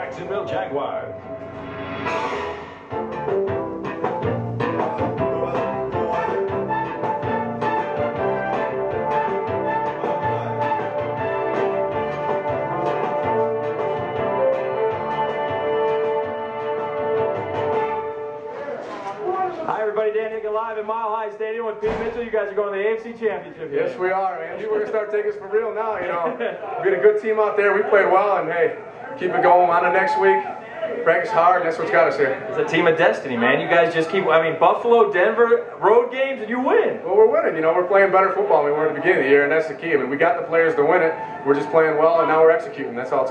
Jacksonville Jaguars. Hi everybody, Dan Hicken live at Mile High Stadium with Pete Mitchell. You guys are going to the AFC Championship game. Yes, we are, man. We're going to start taking this for real now, you know. We got a good team out there. We played well, and hey, keep it going on to next week. Practice hard, and that's what's got us here. It's a team of destiny, man. You guys just keep, Buffalo, Denver, road games, and you win. Well, we're winning, you know. We're playing better football than we were at the beginning of the year, and that's the key. I mean, we got the players to win it. We're just playing well, and now we're executing. That's what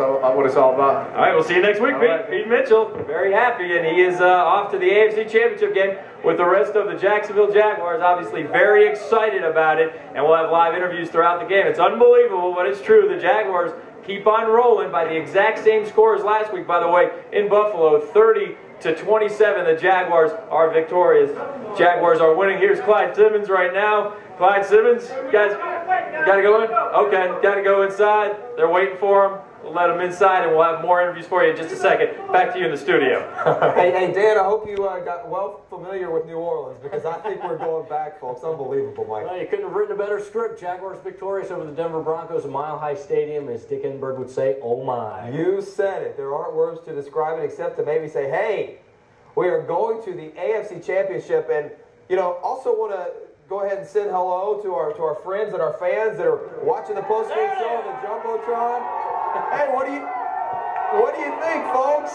it's all about. All right, we'll see you next week, Pete. Right. Pete Mitchell, very happy, and he is off to the AFC Championship game with the rest of the Jacksonville Jaguars. Obviously very excited about it, and we'll have live interviews throughout the game. It's unbelievable, but it's true. The Jaguars keep on rolling by the exact same score as last week, by the way, in Buffalo, 30-27. The Jaguars are victorious. Jaguars are winning. Here's Clyde Simmons right now. Clyde Simmons, you guys got to go in? Okay, got to go inside. They're waiting for him. We'll let him inside, and we'll have more interviews for you in just a second. Back to you in the studio. Hey, Dan, I hope you got well familiar with New Orleans, because I think we're going back, folks. Unbelievable, Mike. Well, you couldn't have written a better script. Jaguars victorious over the Denver Broncos at Mile High Stadium, as Dick Enberg would say, oh my. You said it. There aren't words to describe it except to maybe say, hey, we are going to the AFC Championship, and, you know, also want to go ahead and send hello to our friends and our fans that are watching the postgame show on the Jumbotron. Hey, what do you think, folks?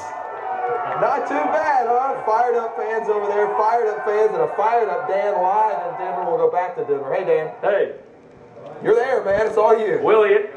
Not too bad, huh? Fired up fans over there, fired up fans, and a fired up Dan live in Denver. We'll go back to Denver. Hey, Dan. Hey. You're there, man. It's all you. Willie,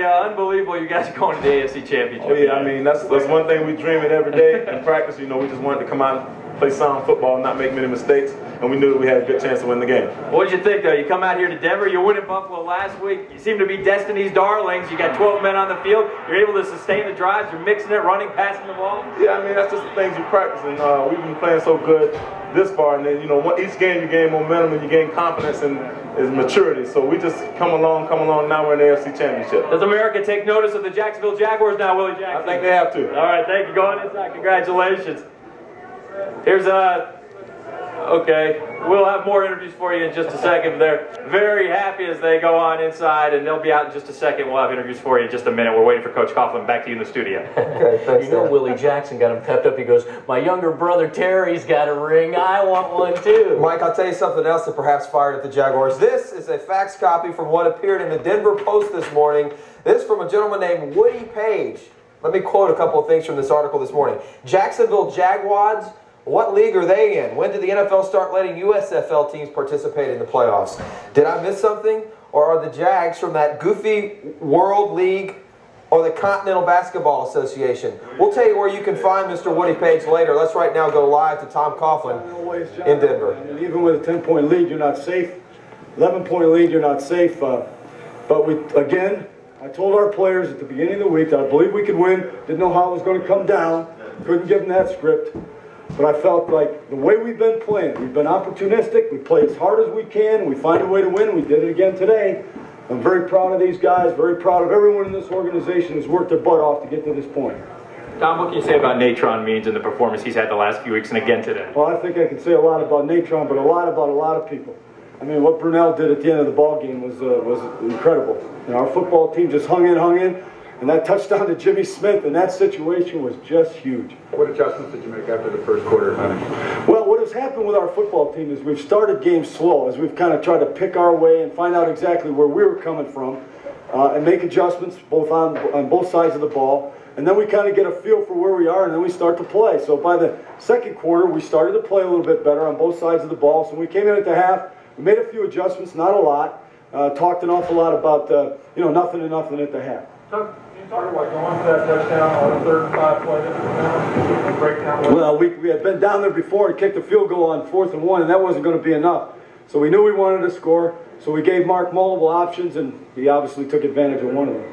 unbelievable. You guys are going to the AFC Championship. Oh, yeah, I mean, that's one thing we dream it every day in practice. You know, we just wanted to come out and play sound football and not make many mistakes, and we knew that we had a good chance to win the game. What did you think, though? You come out here to Denver, you win in Buffalo last week. You seem to be Destiny's darlings. You got 12 men on the field. You're able to sustain the drives. You're mixing it, running, passing the ball. Yeah, I mean, that's just the things you practice, and we've been playing so good this far, and then, you know, each game you gain momentum and you gain confidence and is maturity. So we just come along, now we're in the AFC Championship. Does America take notice of the Jacksonville Jaguars now, Willie Jackson? I think they have to. All right, thank you. Go on inside. Congratulations. Here's okay, we'll have more interviews for you in just a second. They're very happy as they go on inside, and they'll be out in just a second. We'll have interviews for you in just a minute. We're waiting for Coach Coughlin. Back to you in the studio. Okay, thanks, you know, Willie Jackson got him pepped up. He goes, my younger brother Terry's got a ring. I want one too. Mike, I'll tell you something else that perhaps fired at the Jaguars. This is a fax copy from what appeared in the Denver Post this morning. This is from a gentleman named Woody Page. Let me quote a couple of things from this article this morning. Jacksonville Jaguars, what league are they in? When did the NFL start letting USFL teams participate in the playoffs? Did I miss something? Or are the Jags from that goofy World League or the Continental Basketball Association? We'll tell you where you can find Mr. Woody Page later. Let's right now go live to Tom Coughlin in Denver. Even with a 10-point lead, you're not safe. 11-point lead, you're not safe. But again, I told our players at the beginning of the week that I believed we could win. Didn't know how it was going to come down. Couldn't give them that script. But I felt like the way we've been playing, we've been opportunistic. We play as hard as we can. We find a way to win. We did it again today. I'm very proud of these guys, very proud of everyone in this organization who's worked their butt off to get to this point. Tom, what can you say about Natron Means and the performance he's had the last few weeks and again today? Well, I think I can say a lot about Natron, but a lot about a lot of people. I mean, what Brunell did at the end of the ball game was incredible. You know, our football team just hung in. And that touchdown to Jimmy Smith in that situation was just huge. What adjustments did you make after the first quarter, honey? Well, what has happened with our football team is we've started games slow as we've kind of tried to pick our way and find out exactly where we were coming from and make adjustments both on both sides of the ball. And then we kind of get a feel for where we are, and then we start to play. So by the second quarter, we started to play a little bit better on both sides of the ball. So when we came in at the half, we made a few adjustments, not a lot. Talked an awful lot about, nothing at the half. Talk about going for that touchdown on a 3rd and 5 play, breakdown. Well, we had been down there before and kicked a field goal on 4th and 1, and that wasn't going to be enough. So we knew we wanted to score, so we gave Mark multiple options, and he obviously took advantage of one of them.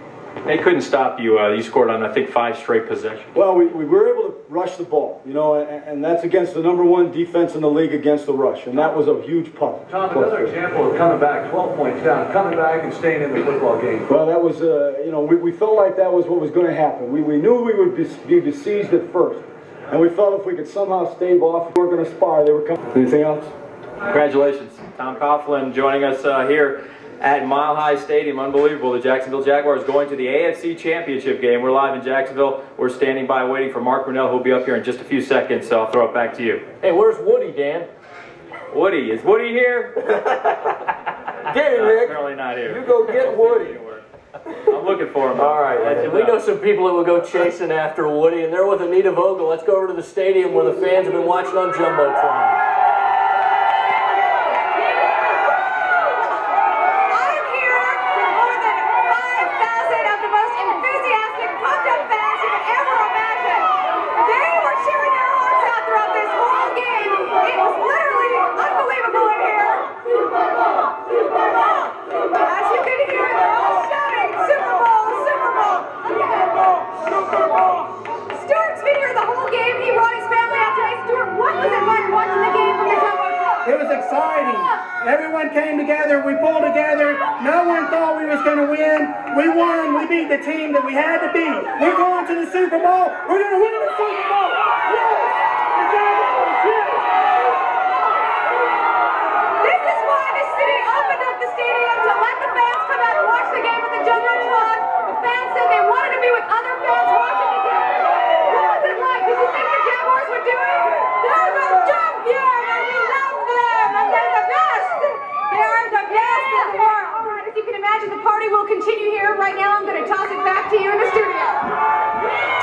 They couldn't stop you. You scored on, I think, 5 straight possessions. Well, we were able to rush the ball, you know, and that's against the #1 defense in the league against the rush, and that was a huge part. Tom, another example of coming back 12 points down, coming back and staying in the football game. Well, that was, you know, we felt like that was what was going to happen. We knew we would be besieged at first, and we felt if we could somehow stave off, we weren't going to spar. They were coming. Anything else? Congratulations. Tom Coughlin joining us here at Mile High Stadium. Unbelievable. The Jacksonville Jaguars going to the AFC Championship game. We're live in Jacksonville. We're standing by waiting for Mark Brunell, who'll be up here in just a few seconds, so I'll throw it back to you. Hey, where's Woody, Dan? Woody. Is Woody here? Get him, Rick. Apparently not here. You go get Woody. I'm looking for him. All right. We know some people that will go chasing after Woody, and they're with Anita Vogel. Let's go over to the stadium where the fans have been watching on Jumbotron. Everyone came together, we pulled together, no one thought we was going to win. We won, we beat the team that we had to beat. We're going to the Super Bowl, we're going to win the Super Bowl. Yes! This is why the city opened up the stadium to let the fans come out and watch the game at the Jumbotron. The fans said they wanted to be with other fans watching the game. What was it like? Did you think the Jaguars would do it? They're the champions and we love them and they're the best. They are the best in the world. All right, as you can imagine, the party will continue here. Right now, I'm going to toss it back to you in the studio.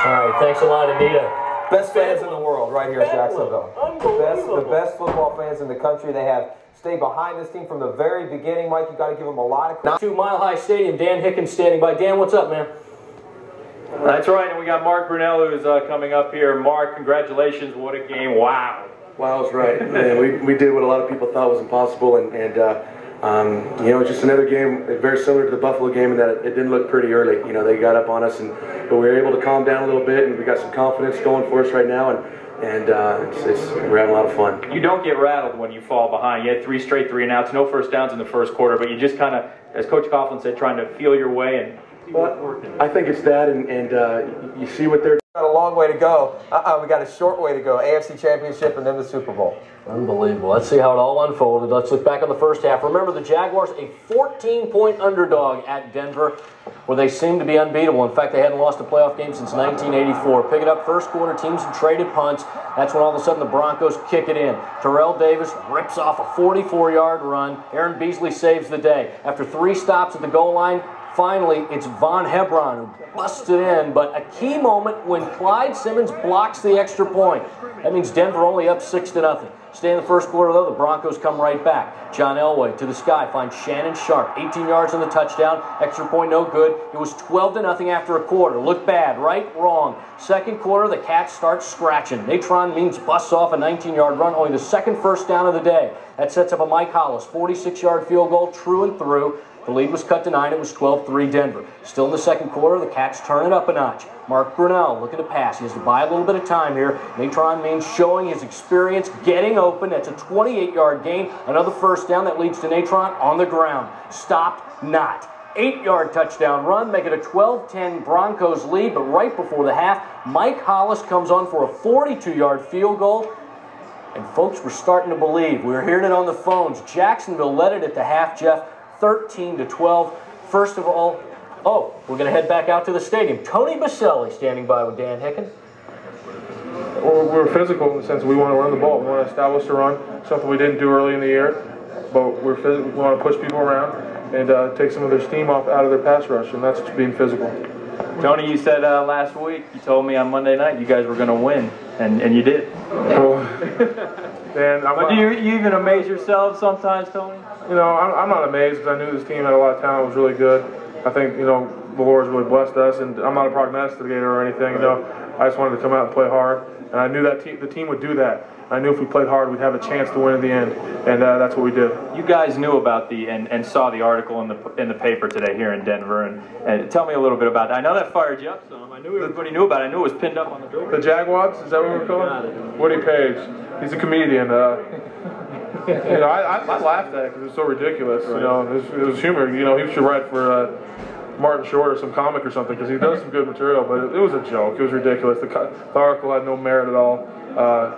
All right, thanks a lot, Anita. Best fans in the world right here in Jacksonville. The best football fans in the country. They have stayed behind this team from the very beginning. Mike, you got to give them a lot of credit. To Mile High Stadium, Dan Hicken standing by. Dan, what's up, man? That's right, and we got Mark Brunell who's coming up here. Mark, congratulations. What a game. Wow. Wow, that's right. And we did what a lot of people thought was impossible, and you know, just another game very similar to the Buffalo game in that it didn't look pretty early. You know, they got up on us, but we were able to calm down a little bit, and we got some confidence going for us right now, and we're having a lot of fun. You don't get rattled when you fall behind. You had 3 straight 3-and-outs, no first downs in the first quarter, but you just kind of, as Coach Coughlin said, trying to feel your way and working. I think it's that, and you see what they're. Got a long way to go. We got a short way to go. AFC Championship and then the Super Bowl. Unbelievable. Let's see how it all unfolded. Let's look back on the first half. Remember, the Jaguars, a 14-point underdog at Denver, where they seemed to be unbeatable. In fact, they hadn't lost a playoff game since 1984. Pick it up first quarter, teams had traded punts. That's when all of a sudden the Broncos kick it in. Terrell Davis rips off a 44-yard run. Aaron Beasley saves the day. After 3 stops at the goal line, finally, it's Von Hebron who busts it in, but a key moment when Clyde Simmons blocks the extra point. That means Denver only up 6-0. Stay in the first quarter, though, the Broncos come right back. John Elway to the sky, finds Shannon Sharp, 18 yards on the touchdown, extra point no good. It was 12-0 after a quarter. Looked bad, right? Wrong. Second quarter, the Cats start scratching. Natron Means busts off a 19-yard run, only the second first down of the day. That sets up a Mike Hollis 46-yard field goal, true and through. The lead was cut to 9. It was 12-3 Denver. Still in the second quarter, the Cats turn it up a notch. Mark Brunell looking to pass. He has to buy a little bit of time here. Natron Means showing his experience, getting open. That's a 28-yard gain. Another first down that leads to Natron on the ground. Stopped, not. 8-yard touchdown run, make it a 12-10 Broncos lead. But right before the half, Mike Hollis comes on for a 42-yard field goal. And folks were starting to believe. We were hearing it on the phones. Jacksonville led it at the half, Jeff. 13-12. First of all, we're going to head back out to the stadium. Tony Baselli standing by with Dan Hicken. We're physical in the sense that we want to run the ball. We want to establish the run, something we didn't do early in the year. But we're physical. We want to push people around and take some of their steam out of their pass rush, and that's being physical. Tony, you said last week, you told me on Monday night you guys were going to win, and you did. But do you even amaze yourself sometimes, Tony? You know, I'm not amazed because I knew this team had a lot of talent, was really good. I think, you know, the Lord's really blessed us, and I'm not a prognosticator or anything. I just wanted to come out and play hard, and I knew that the team would do that. I knew if we played hard, we'd have a chance to win in the end, and that's what we did. You guys knew about and saw the article in the paper today here in Denver, and tell me a little bit about that. I know that fired you up some. I knew everybody knew about it. I knew it was pinned up on the door. The Jaguars, is that what we're calling? Woody Page. He's a comedian. I laughed at it because it was so ridiculous. It was humor. He should write for Martin Short or some comic or something, because he does some good material, but it was a joke. It was ridiculous. The article had no merit at all.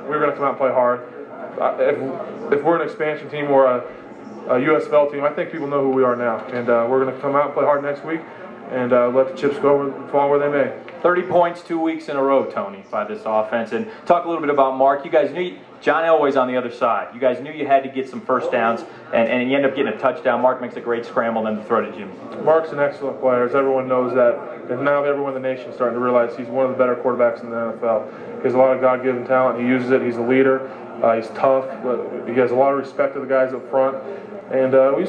We were going to come out and play hard. If we're an expansion team or a USFL team, I think people know who we are now. And we're going to come out and play hard next week and let the chips fall where they may. 30 points 2 weeks in a row, Tony, by this offense. And talk a little bit about Mark. You guys knew John Elway's on the other side. You guys knew you had to get some first downs, and you end up getting a touchdown. Mark makes a great scramble and then the throw to Jimmy. Mark's an excellent player, as everyone knows that. And now everyone in the nation is starting to realize he's one of the better quarterbacks in the NFL. He has a lot of God-given talent. He uses it. He's a leader. He's tough. He has a lot of respect to the guys up front. And we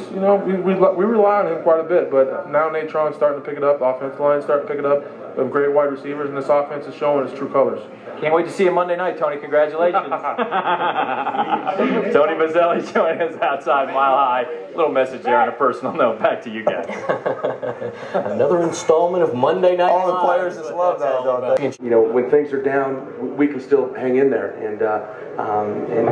rely on him quite a bit. But now Nate Tron's starting to pick it up. The offensive line's starting to pick it up. We have great wide receivers, and this offense is showing its true colors. Can't wait to see you Monday night, Tony. Congratulations. Tony Mazzelli joining us outside Mile High. Little message there on a personal note. Back to you guys. Another installment of Monday Night All the players just love that, don't they? When things are down, we can still hang in there, and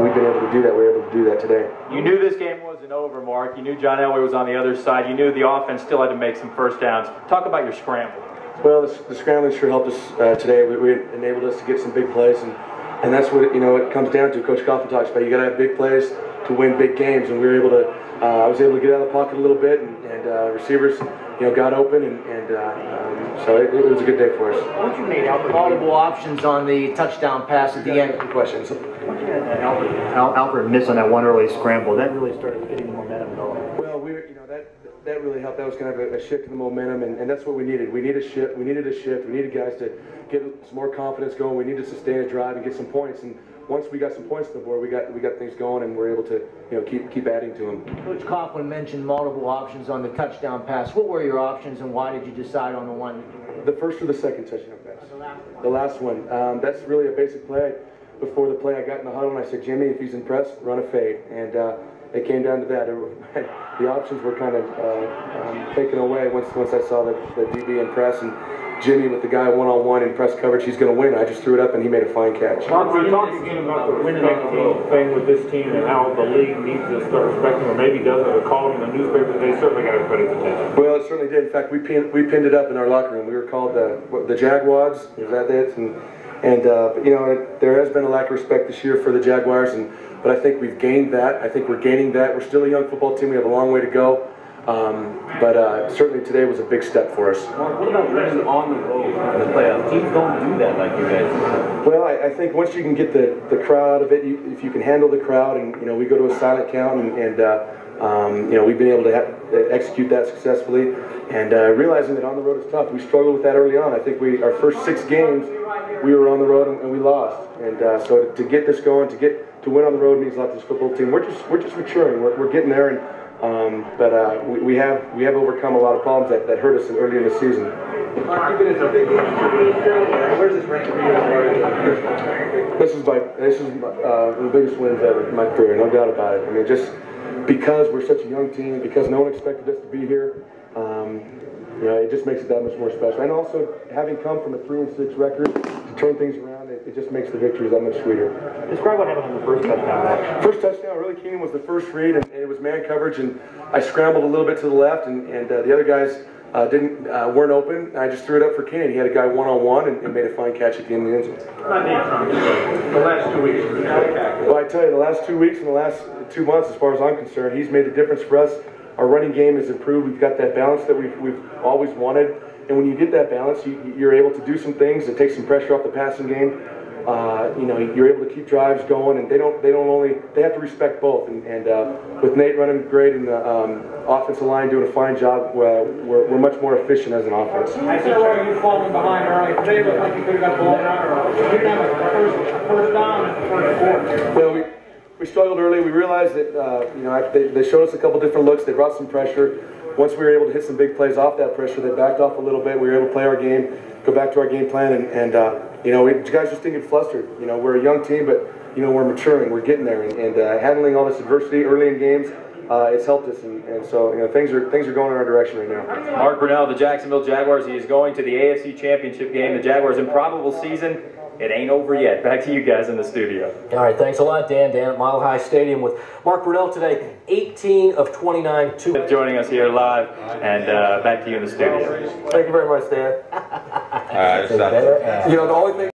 we've been able to do that. We were able to do that today. You knew this game wasn't over, Mark. You knew John Elway was on the other side. You knew the offense still had to make some first downs. Talk about your scramble. Well, the scrambling sure helped us today. We enabled us to get some big plays, and that's what it comes down to. Coach Coughlin talks about you got to have big plays to win big games, and we were able to. I was able to get out of the pocket a little bit, and receivers got open, and so it was a good day for us. Once you made multiple options on the touchdown pass at the end. Good questions. Once you had Alfred miss on that one early scramble, that really started getting the momentum at all. Well, that really helped. That was kind of a shift in the momentum, and that's what we needed. We needed a shift. We needed guys to get some more confidence going. We needed to sustain a drive and get some points. And once we got some points on the board, we got things going, and we're able to keep adding to them. Coach Coughlin mentioned multiple options on the touchdown pass. What were your options, and why did you decide on the one? The first or the second touchdown pass? The last one. That's really a basic play. Before the play, I got in the huddle and I said, Jimmy, if he's impressed, run a fade. And it came down to that. The options were kind of taken away once I saw the DB in press, and Jimmy with the guy one-on-one in press coverage, he's going to win. I just threw it up and he made a fine catch. Mark, we're talking again about the respect thing with this team and how the league needs to start respecting, or maybe doesn't, or calling the newspapers. They certainly got everybody's attention. Well, it certainly did. In fact, we pinned it up in our locker room. We were called the Jaguars. Is that it? And there has been a lack of respect this year for the Jaguars, but I think we've gained that. I think we're gaining that. We're still a young football team. We have a long way to go. But certainly today was a big step for us. Mark, what about winning on the road in the playoffs? Teams don't do that like you guys do. Well, I think once you can get the crowd out of it, if you can handle the crowd, and we go to a silent count, and we've been able to execute that successfully, and realizing that on the road is tough. We struggled with that early on. I think our first 6 games we were on the road and we lost, and so to get this going, to win on the road means a lot to this football team. We're just maturing. We're getting there, and but we have overcome a lot of problems that hurt us early in the season. Where's this rank for you? This is the biggest wins ever in my career, no doubt about it. I mean, just because we're such a young team, because no one expected us to be here, it just makes it that much more special. And also, having come from a 3-6 record, to turn things around, it just makes the victories that much sweeter. Describe what happened on the first touchdown. First touchdown, really Keenan was the first read, and it was man coverage, and I scrambled a little bit to the left, and the other guys weren't open. I just threw it up for Keenan. He had a guy one-on-one and made a fine catch at the end of the end zone. The last 2 weeks. Well, I tell you, the last 2 weeks and the last 2 months, as far as I'm concerned, he's made the difference for us. Our running game has improved. We've got that balance that we've always wanted. And when you get that balance, you're able to do some things that take some pressure off the passing game. You're able to keep drives going, and they have to respect both. And with Nate running great and the offensive line doing a fine job, we're much more efficient as an offense. I said, you falling behind early. Today looked like you could have got blown out early. You didn't have a first down and first quarter. Well, we struggled early. We realized that they showed us a couple different looks. They brought some pressure. once we were able to hit some big plays off that pressure, they backed off a little bit. We were able to play our game, go back to our game plan, and you know, guys just didn't get flustered. You know, we're a young team, but you know, we're maturing, we're getting there, and handling all this adversity early in games, it's helped us, and so you know, things are going in our direction right now. Mark Brunell, the Jacksonville Jaguars, he is going to the AFC Championship game. The Jaguars' improbable season, it ain't over yet. Back to you guys in the studio. All right, thanks a lot, Dan. Dan at Mile High Stadium with Mark Brunell today, 18 of 29. Joining us here live, and back to you in the studio. Thank you very much, Dan. You know, the only thing